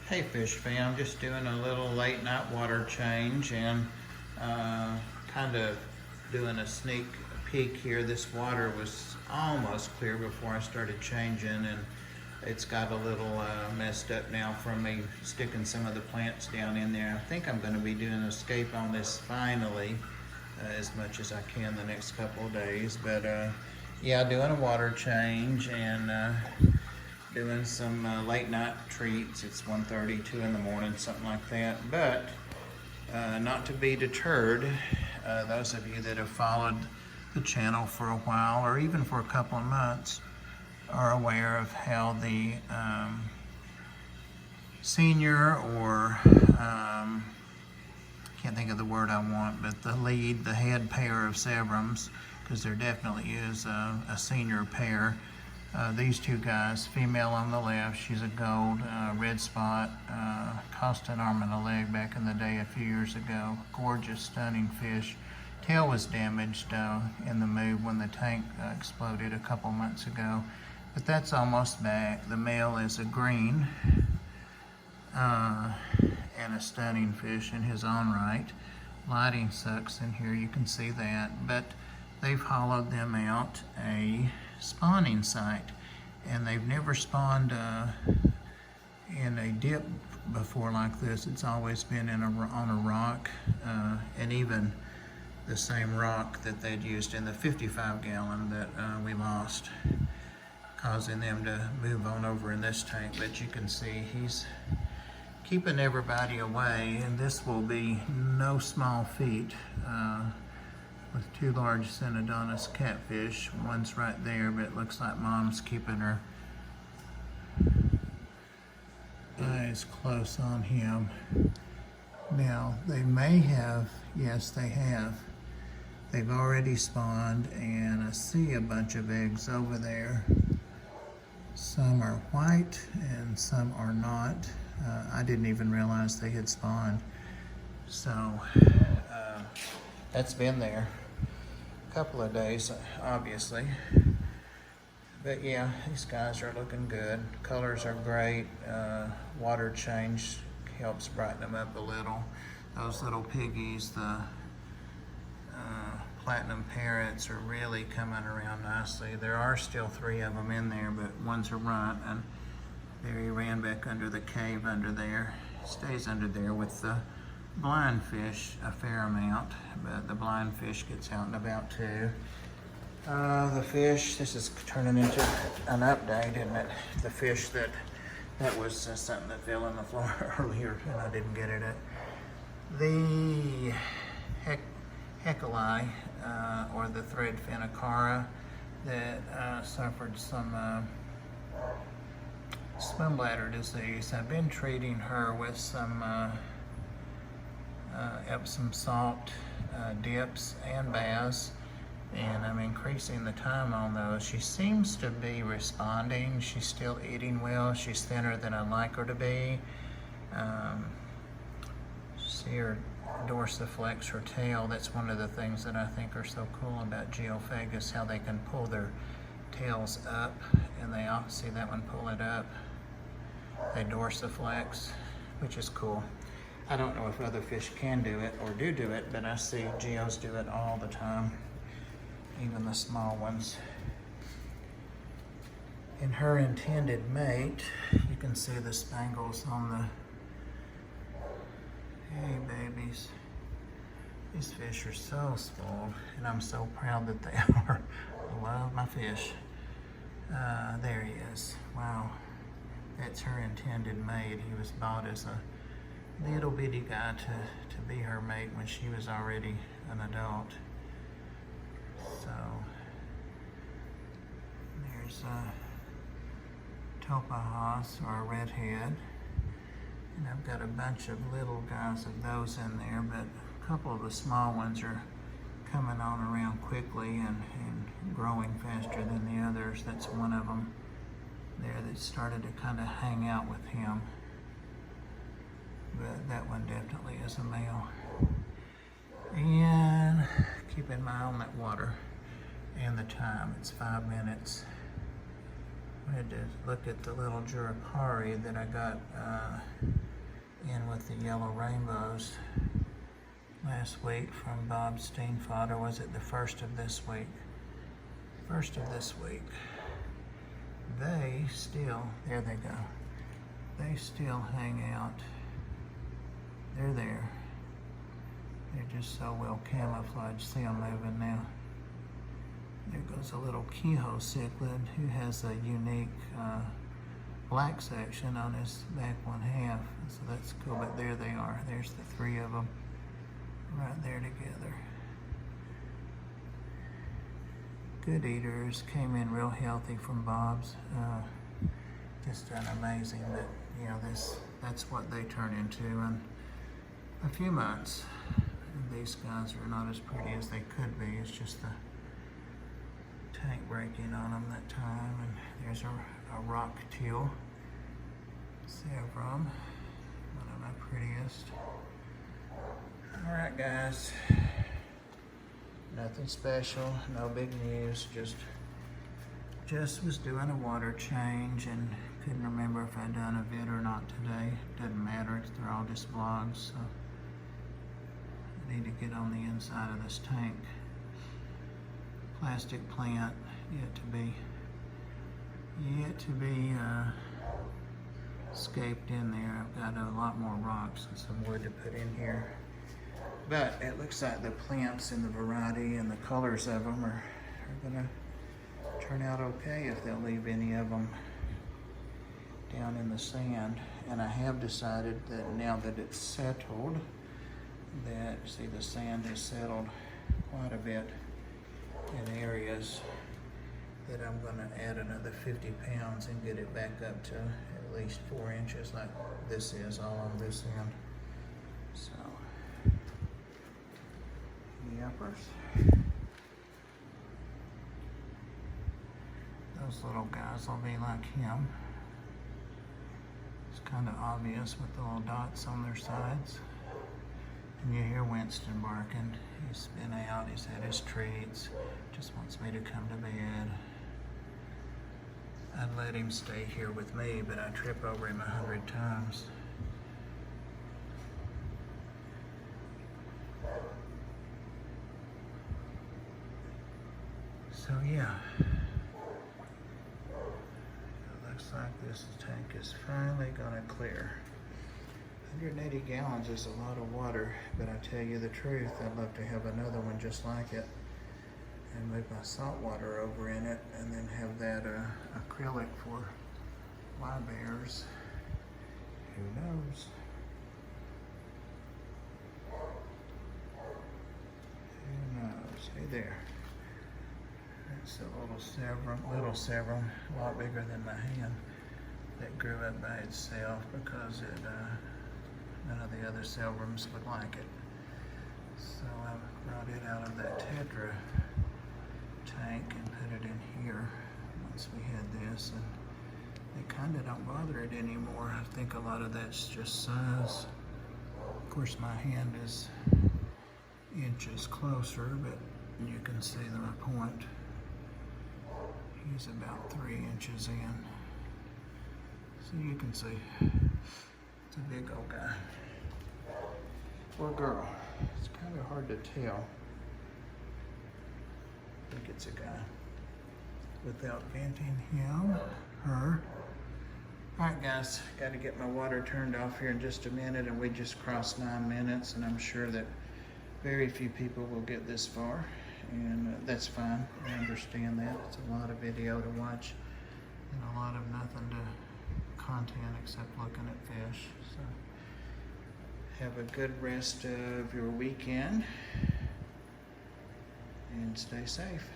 Hey Fish Fam, just doing a little late night water change and kind of doing a sneak peek here. This water was almost clear before I started changing, and it's got a little messed up now from me sticking some of the plants down in there. I think I'm going to be doing an escape on this finally, as much as I can the next couple of days. But yeah, doing a water change and doing some late night treats. It's 1:30, 2 in the morning, something like that. But not to be deterred, those of you that have followed the channel for a while, or even for a couple of months, are aware of how the senior, or can't think of the word I want, but the head pair of Severums, because there definitely is a senior pair. These two guys, female on the left, she's a gold, red spot, cost an arm and a leg back in the day a few years ago. Gorgeous, stunning fish. Tail was damaged in the move when the tank exploded a couple months ago, but that's almost back. The male is a green and a stunning fish in his own right. Lighting sucks in here, you can see that, but they've hollowed them out a spawning site, and they've never spawned in a dip before like this. It's always been on a rock, and even the same rock that they'd used in the 55-gallon that we lost, causing them to move on over in this tank. But you can see he's keeping everybody away, and this will be no small feat. With two large Synodontis catfish. One's right there, but it looks like mom's keeping her eyes close on him. Now, they may have, yes, they have. They've already spawned, and I see a bunch of eggs over there. Some are white, and some are not. I didn't even realize they had spawned. So, that's been there couple of days, obviously. But yeah, these guys are looking good. Colors are great. Water change helps brighten them up a little. Those little piggies, the platinum parrots, are really coming around nicely. There are still 3 of them in there, but one's a runt, and there he ran back under the cave under there. Stays under there with the blind fish a fair amount, but the blind fish gets out and about too. The fish, this is turning into an update, isn't it? The fish that was something that fell on the floor earlier and I didn't get it at. The hecali, or the thread phennicara, that suffered some swim bladder disease. I've been treating her with some Epsom salt dips and baths, and I'm increasing the time on those. She seems to be responding. She's still eating well. She's thinner than I like her to be. See her dorsiflex, her tail. That's one of the things that I think are so cool about geophagus, how they can pull their tails up, and they all see that one, pull it up. They dorsiflex, which is cool. I don't know if other fish can do it or do it, but I see geos do it all the time, even the small ones. In her intended mate, you can see the spangles on the, hey babies. These fish are so spoiled, and I'm so proud that they are. I love my fish. There he is. Wow, that's her intended mate. He was bought as a little bitty guy to be her mate when she was already an adult. So there's a topahos, or a redhead, and I've got a bunch of little guys of those in there, but a couple of the small ones are coming on around quickly and growing faster than the others. That's one of them there that started to kind of hang out with him. But that one definitely is a male. And keep an eye on that water and the time. It's 5 minutes. I had to look at the little Jurapari that I got in with the yellow rainbows last week from Bob Steenfod, or was it the first of this week? First of this week. They still, there they go. They still hang out. They're there. They're just so well camouflaged. See them moving now. There goes a little Kehoe cichlid who has a unique black section on his back one half. So that's cool, but there they are. There's the three of them right there together. Good eaters, came in real healthy from Bob's. Just amazing that, you know, that's what they turn into in a few months. And these guys are not as pretty as they could be. It's just the tank breaking on them that time. And there's a rock teal, Severum, one of my prettiest. All right, guys. Nothing special, no big news, just was doing a water change and couldn't remember if I'd done a vid or not today. Doesn't matter, they're all just vlogs, so I need to get on the inside of this tank. Plastic plant, yet to be scaped in there. I've got a lot more rocks and some wood to put in here. But it looks like the plants and the variety and the colors of them are gonna turn out okay if they'll leave any of them down in the sand. And I have decided that now that it's settled, that, see, the sand has settled quite a bit in areas, that I'm gonna add another 50 pounds and get it back up to at least 4 inches like this is all on this end. So, the uppers. Those little guys will be like him. It's kind of obvious with the little dots on their sides. And you hear Winston barking. He's been out, he's had his treats, just wants me to come to bed. I'd let him stay here with me, but I trip over him 100 times. So yeah, it looks like this tank is finally gonna clear. 180 gallons is a lot of water, but I tell you the truth, I'd love to have another one just like it and move my salt water over in it and then have that acrylic for Y bears. Who knows? Who knows? Hey there. It's a little Severum, a lot bigger than my hand, that grew up by itself because none of the other Severums would like it. So I brought it out of that Tetra tank and put it in here once we had this, and they kind of don't bother it anymore. I think a lot of that's just size. Of course, my hand is inches closer, but you can see my point. He's about 3 inches in. So you can see, it's a big old guy. Or girl, it's kind of hard to tell. I think it's a guy. Without venting him, her. All right, guys, got to get my water turned off here in just a minute, and we just crossed 9 minutes, and I'm sure that very few people will get this far. And that's fine, I understand that. It's a lot of video to watch and a lot of nothing to content except looking at fish. So have a good rest of your weekend and stay safe.